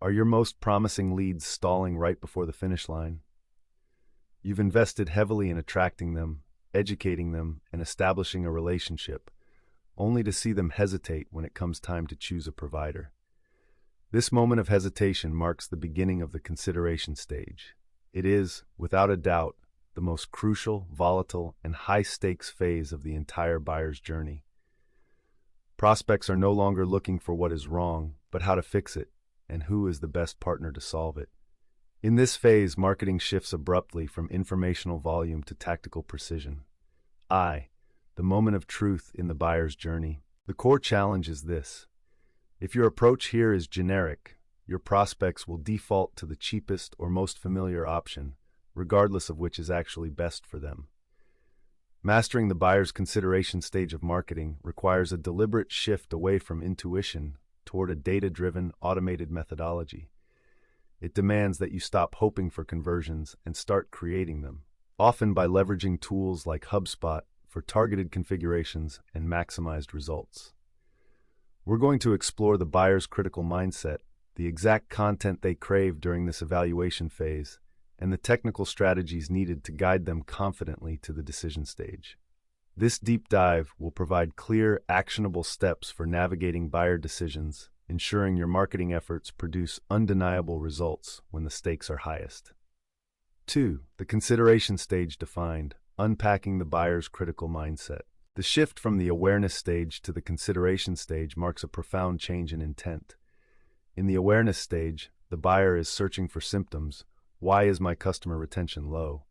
Are your most promising leads stalling right before the finish line? You've invested heavily in attracting them, educating them, and establishing a relationship, only to see them hesitate when it comes time to choose a provider. This moment of hesitation marks the beginning of the consideration stage. It is, without a doubt, the most crucial, volatile, and high-stakes phase of the entire buyer's journey. Prospects are no longer looking for what is wrong, but how to fix it, and who is the best partner to solve it. In this phase, marketing shifts abruptly from informational volume to tactical precision. The moment of truth in the buyer's journey. The core challenge is this. If your approach here is generic, your prospects will default to the cheapest or most familiar option, regardless of which is actually best for them. Mastering the buyer's consideration stage of marketing requires a deliberate shift away from intuition toward a data-driven, automated methodology. It demands that you stop hoping for conversions and start creating them, often by leveraging tools like HubSpot for targeted configurations and maximized results. We're going to explore the buyer's critical mindset, the exact content they crave during this evaluation phase, and the technical strategies needed to guide them confidently to the decision stage. This deep dive will provide clear, actionable steps for navigating buyer decisions, ensuring your marketing efforts produce undeniable results when the stakes are highest. 2. The consideration stage defined, unpacking the buyer's critical mindset. The shift from the awareness stage to the consideration stage marks a profound change in intent. In the awareness stage, the buyer is searching for symptoms. Why is my customer retention low?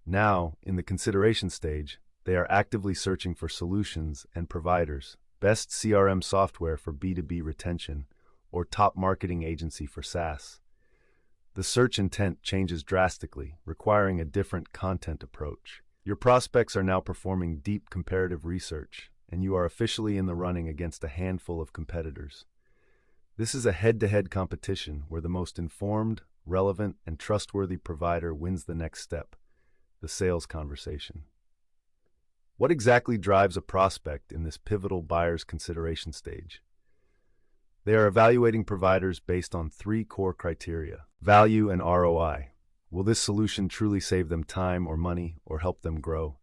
Now, in the consideration stage, they are actively searching for solutions and providers, best CRM software for B2B retention, or top marketing agency for SaaS. The search intent changes drastically, requiring a different content approach. Your prospects are now performing deep comparative research, and you are officially in the running against a handful of competitors. This is a head-to-head competition where the most informed, relevant, and trustworthy provider wins the next step, the sales conversation. What exactly drives a prospect in this pivotal buyer's consideration stage? They are evaluating providers based on 3 core criteria: value and ROI. Will this solution truly save them time or money or help them grow?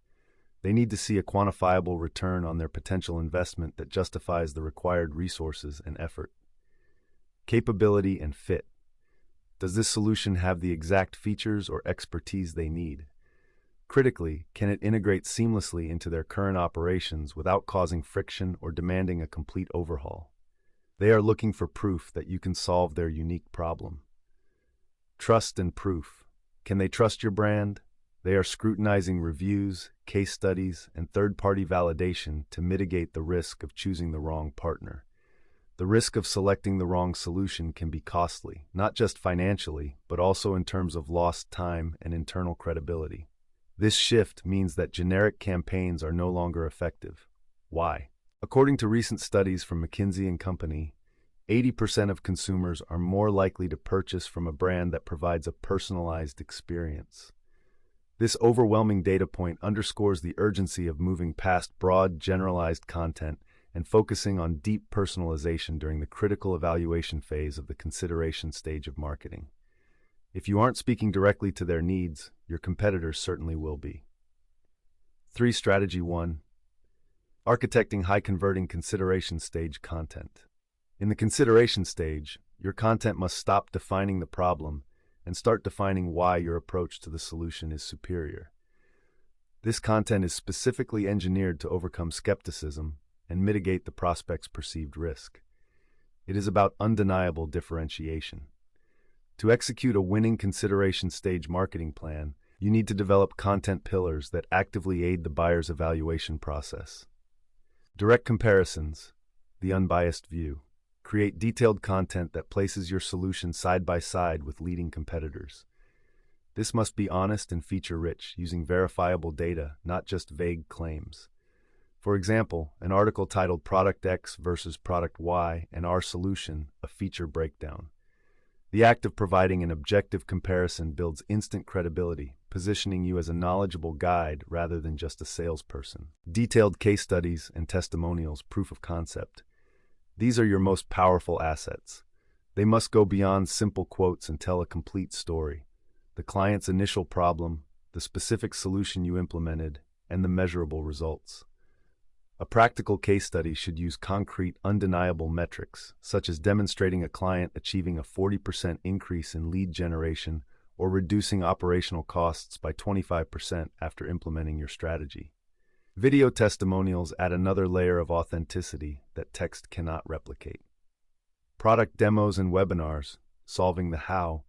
They need to see a quantifiable return on their potential investment that justifies the required resources and effort. Capability and fit. Does this solution have the exact features or expertise they need? Critically, can it integrate seamlessly into their current operations without causing friction or demanding a complete overhaul? They are looking for proof that you can solve their unique problem. Trust and proof. Can they trust your brand? They are scrutinizing reviews, case studies, and third-party validation to mitigate the risk of choosing the wrong partner. The risk of selecting the wrong solution can be costly, not just financially, but also in terms of lost time and internal credibility. This shift means that generic campaigns are no longer effective. Why? According to recent studies from McKinsey & Company, 80% of consumers are more likely to purchase from a brand that provides a personalized experience. This overwhelming data point underscores the urgency of moving past broad, generalized content and focusing on deep personalization during the critical evaluation phase of the consideration stage of marketing. If you aren't speaking directly to their needs, your competitors certainly will be. 3. Strategy 1. Architecting high-converting consideration stage content. In the consideration stage, your content must stop defining the problem and start defining why your approach to the solution is superior. This content is specifically engineered to overcome skepticism and mitigate the prospect's perceived risk. It is about undeniable differentiation. To execute a winning consideration stage marketing plan, you need to develop content pillars that actively aid the buyer's evaluation process. Direct comparisons, the unbiased view. Create detailed content that places your solution side by side with leading competitors. This must be honest and feature-rich, using verifiable data, not just vague claims. For example, an article titled Product X versus Product Y and Our Solution, a Feature Breakdown. The act of providing an objective comparison builds instant credibility, positioning you as a knowledgeable guide rather than just a salesperson. Detailed case studies and testimonials, proof of concept. These are your most powerful assets. They must go beyond simple quotes and tell a complete story: the client's initial problem, the specific solution you implemented, and the measurable results. A practical case study should use concrete, undeniable metrics, such as demonstrating a client achieving a 40% increase in lead generation or reducing operational costs by 25% after implementing your strategy. Video testimonials add another layer of authenticity that text cannot replicate. Product demos and webinars, solving the how.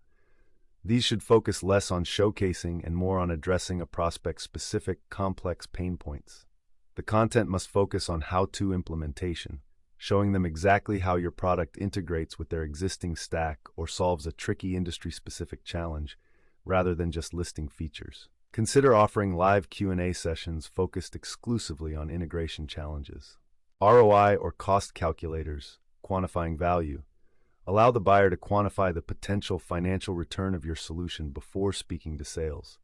These should focus less on showcasing and more on addressing a prospect's specific, complex pain points. The content must focus on how-to implementation, showing them exactly how your product integrates with their existing stack or solves a tricky industry-specific challenge, rather than just listing features. Consider offering live Q&A sessions focused exclusively on integration challenges. ROI or cost calculators, quantifying value. Allow the buyer to quantify the potential financial return of your solution before speaking to sales.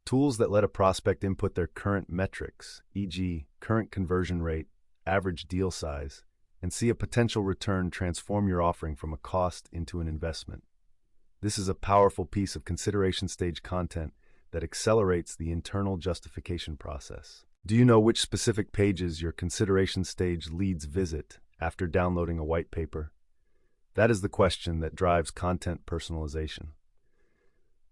Tools that let a prospect input their current metrics, e.g., current conversion rate, average deal size, and see a potential return transform your offering from a cost into an investment. This is a powerful piece of consideration stage content that accelerates the internal justification process. Do you know which specific pages your consideration stage leads visit after downloading a white paper? That is the question that drives content personalization.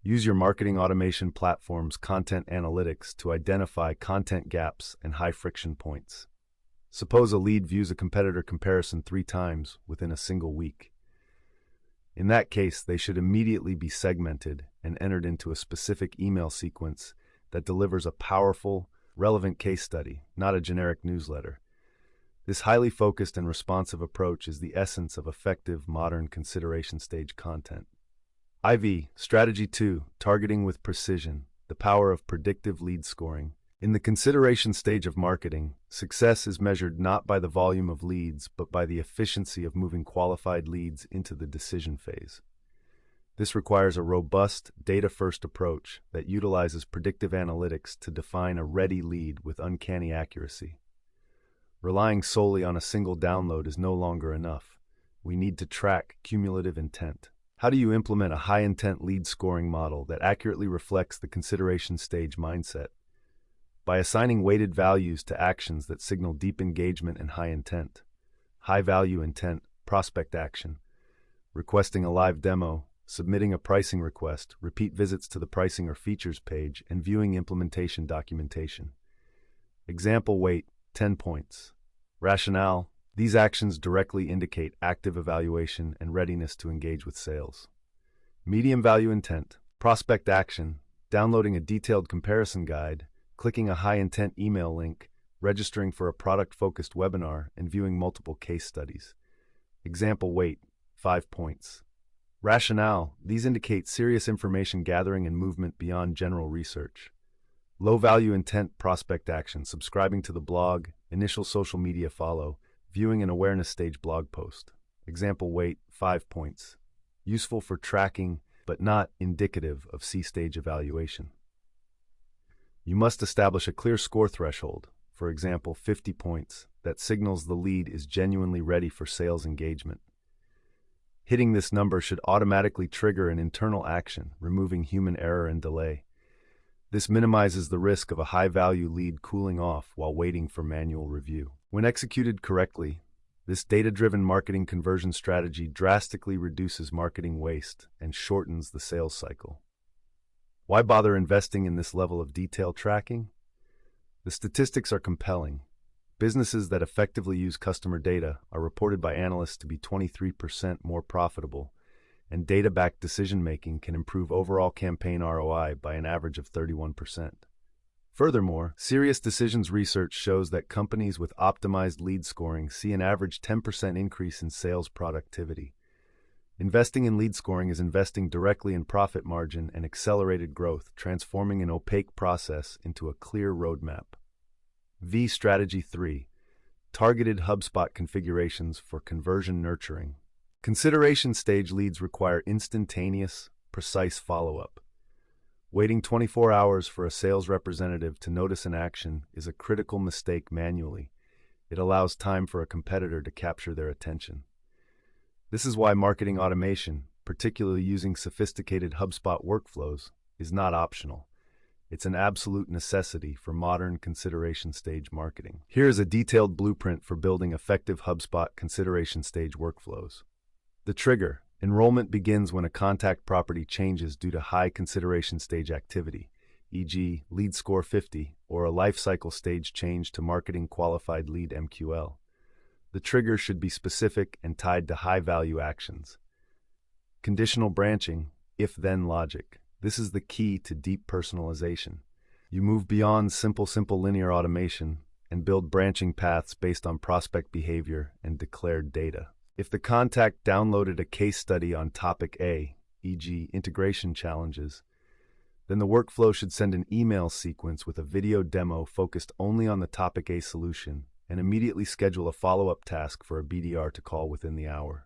Use your marketing automation platform's content analytics to identify content gaps and high friction points. Suppose a lead views a competitor comparison 3 times within a single week. In that case, they should immediately be segmented and entered into a specific email sequence that delivers a powerful, relevant case study, not a generic newsletter. This highly focused and responsive approach is the essence of effective modern consideration stage content. IV, Strategy 2, Targeting with Precision, the power of predictive lead scoring. In the consideration stage of marketing, success is measured not by the volume of leads, but by the efficiency of moving qualified leads into the decision phase. This requires a robust, data-first approach that utilizes predictive analytics to define a ready lead with uncanny accuracy. Relying solely on a single download is no longer enough. We need to track cumulative intent. How do you implement a high-intent lead scoring model that accurately reflects the consideration stage mindset? By assigning weighted values to actions that signal deep engagement and high intent. High-value intent, prospect action. Requesting a live demo, submitting a pricing request, repeat visits to the pricing or features page, and viewing implementation documentation. Example weight, 10 points. Rationale: these actions directly indicate active evaluation and readiness to engage with sales. Medium value intent, prospect action, downloading a detailed comparison guide, clicking a high-intent email link, registering for a product-focused webinar, and viewing multiple case studies. Example weight, 5 points. Rationale: these indicate serious information gathering and movement beyond general research. Low-value intent, prospect action, subscribing to the blog, initial social media follow, viewing an awareness stage blog post. Example weight, 5 points. Useful for tracking, but not indicative of C-stage evaluation. You must establish a clear score threshold, for example 50 points, that signals the lead is genuinely ready for sales engagement. Hitting this number should automatically trigger an internal action, removing human error and delay. This minimizes the risk of a high-value lead cooling off while waiting for manual review. When executed correctly, this data-driven marketing conversion strategy drastically reduces marketing waste and shortens the sales cycle. Why bother investing in this level of detail tracking? The statistics are compelling. Businesses that effectively use customer data are reported by analysts to be 23% more profitable, and data-backed decision-making can improve overall campaign ROI by an average of 31%. Furthermore, Serious Decisions research shows that companies with optimized lead scoring see an average 10% increase in sales productivity. Investing in lead scoring is investing directly in profit margin and accelerated growth, transforming an opaque process into a clear roadmap. Strategy 3. Targeted HubSpot configurations for conversion nurturing. Consideration stage leads require instantaneous, precise follow-up. Waiting 24 hours for a sales representative to notice an action is a critical mistake manually. It allows time for a competitor to capture their attention. This is why marketing automation, particularly using sophisticated HubSpot workflows, is not optional. It's an absolute necessity for modern consideration stage marketing. Here is a detailed blueprint for building effective HubSpot consideration stage workflows. The trigger. Enrollment begins when a contact property changes due to high consideration stage activity, e.g., lead score 50, or a lifecycle stage change to marketing qualified lead MQL. The trigger should be specific and tied to high-value actions. Conditional branching, if-then logic. This is the key to deep personalization. You move beyond simple linear automation and build branching paths based on prospect behavior and declared data. If the contact downloaded a case study on topic A, e.g., integration challenges, then the workflow should send an email sequence with a video demo focused only on the topic A solution and immediately schedule a follow-up task for a BDR to call within the hour.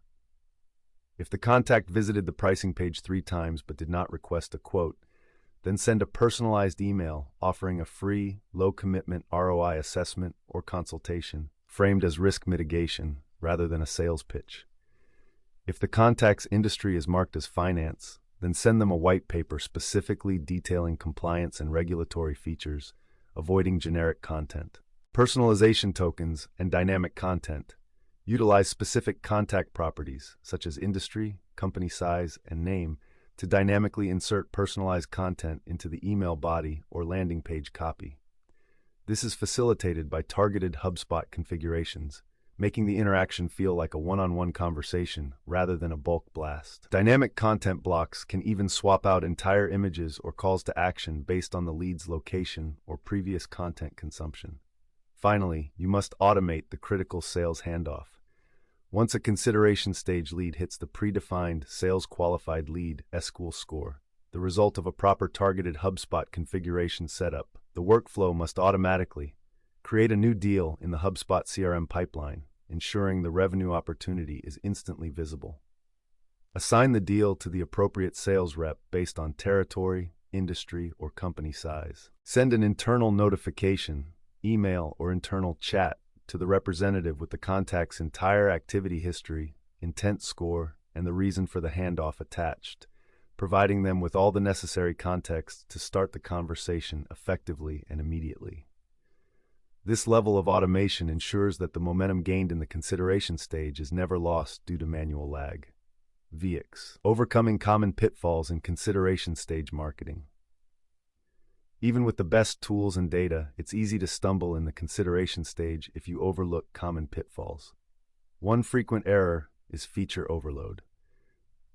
If the contact visited the pricing page 3 times but did not request a quote, then send a personalized email offering a free, low-commitment ROI assessment or consultation, framed as risk mitigation rather than a sales pitch. If the contact's industry is marked as finance, then send them a white paper specifically detailing compliance and regulatory features, avoiding generic content. Personalization tokens and dynamic content. Utilize specific contact properties, such as industry, company size, and name, to dynamically insert personalized content into the email body or landing page copy. This is facilitated by targeted HubSpot configurations, making the interaction feel like a one-on-one conversation rather than a bulk blast. Dynamic content blocks can even swap out entire images or calls to action based on the lead's location or previous content consumption. Finally, you must automate the critical sales handoff. Once a consideration stage lead hits the predefined sales qualified lead SQL score, the result of a proper targeted HubSpot configuration setup, the workflow must automatically create a new deal in the HubSpot CRM pipeline, ensuring the revenue opportunity is instantly visible. Assign the deal to the appropriate sales rep based on territory, industry, or company size. Send an internal notification, email, or internal chat to the representative with the contact's entire activity history, intent score, and the reason for the handoff attached, providing them with all the necessary context to start the conversation effectively and immediately. This level of automation ensures that the momentum gained in the consideration stage is never lost due to manual lag. VX. Overcoming common pitfalls in consideration stage marketing. Even with the best tools and data, it's easy to stumble in the consideration stage if you overlook common pitfalls. One frequent error is feature overload.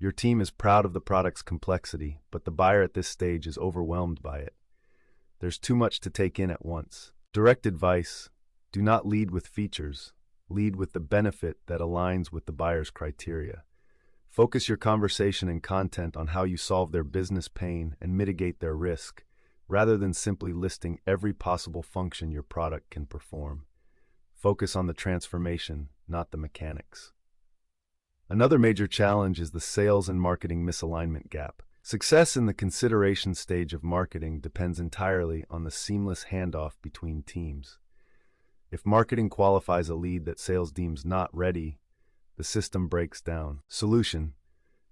Your team is proud of the product's complexity, but the buyer at this stage is overwhelmed by it. There's too much to take in at once. Direct advice: do not lead with features. Lead with the benefit that aligns with the buyer's criteria. Focus your conversation and content on how you solve their business pain and mitigate their risk, rather than simply listing every possible function your product can perform. Focus on the transformation, not the mechanics. Another major challenge is the sales and marketing misalignment gap. Success in the consideration stage of marketing depends entirely on the seamless handoff between teams. If marketing qualifies a lead that sales deems not ready, the system breaks down. Solution: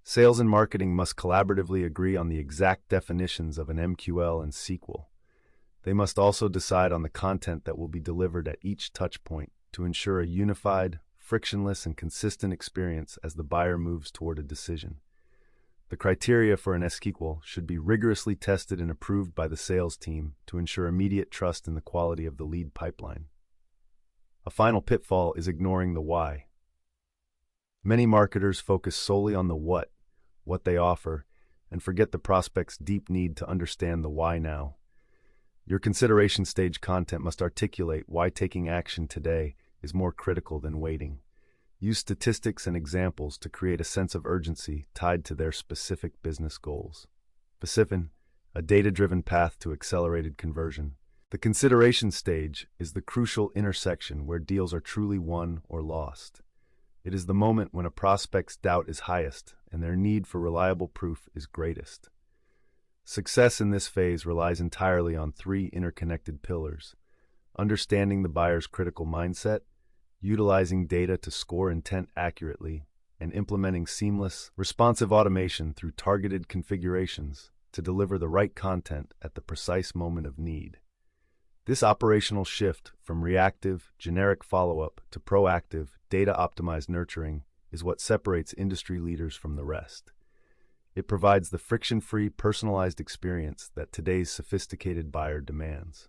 sales and marketing must collaboratively agree on the exact definitions of an MQL and SQL. They must also decide on the content that will be delivered at each touchpoint to ensure a unified, frictionless, and consistent experience as the buyer moves toward a decision. The criteria for an SQL should be rigorously tested and approved by the sales team to ensure immediate trust in the quality of the lead pipeline. A final pitfall is ignoring the why. Many marketers focus solely on the what they offer, and forget the prospect's deep need to understand the why now. Your consideration stage content must articulate why taking action today is more critical than waiting. Use statistics and examples to create a sense of urgency tied to their specific business goals. Specific, a data-driven path to accelerated conversion. The consideration stage is the crucial intersection where deals are truly won or lost. It is the moment when a prospect's doubt is highest and their need for reliable proof is greatest. Success in this phase relies entirely on 3 interconnected pillars: understanding the buyer's critical mindset, utilizing data to score intent accurately, and implementing seamless, responsive automation through targeted configurations to deliver the right content at the precise moment of need. This operational shift from reactive, generic follow-up to proactive, data-optimized nurturing is what separates industry leaders from the rest. It provides the friction-free, personalized experience that today's sophisticated buyer demands.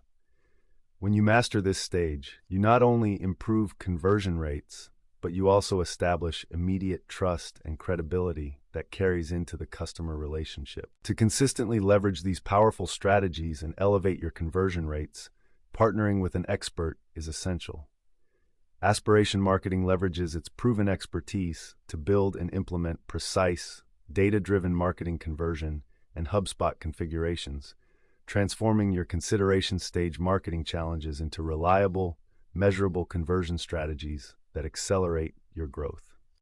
When you master this stage, you not only improve conversion rates, but you also establish immediate trust and credibility that carries into the customer relationship. To consistently leverage these powerful strategies and elevate your conversion rates, partnering with an expert is essential. Aspiration Marketing leverages its proven expertise to build and implement precise, data-driven marketing conversion and HubSpot configurations, transforming your consideration stage marketing challenges into reliable, measurable conversion strategies that accelerate your growth.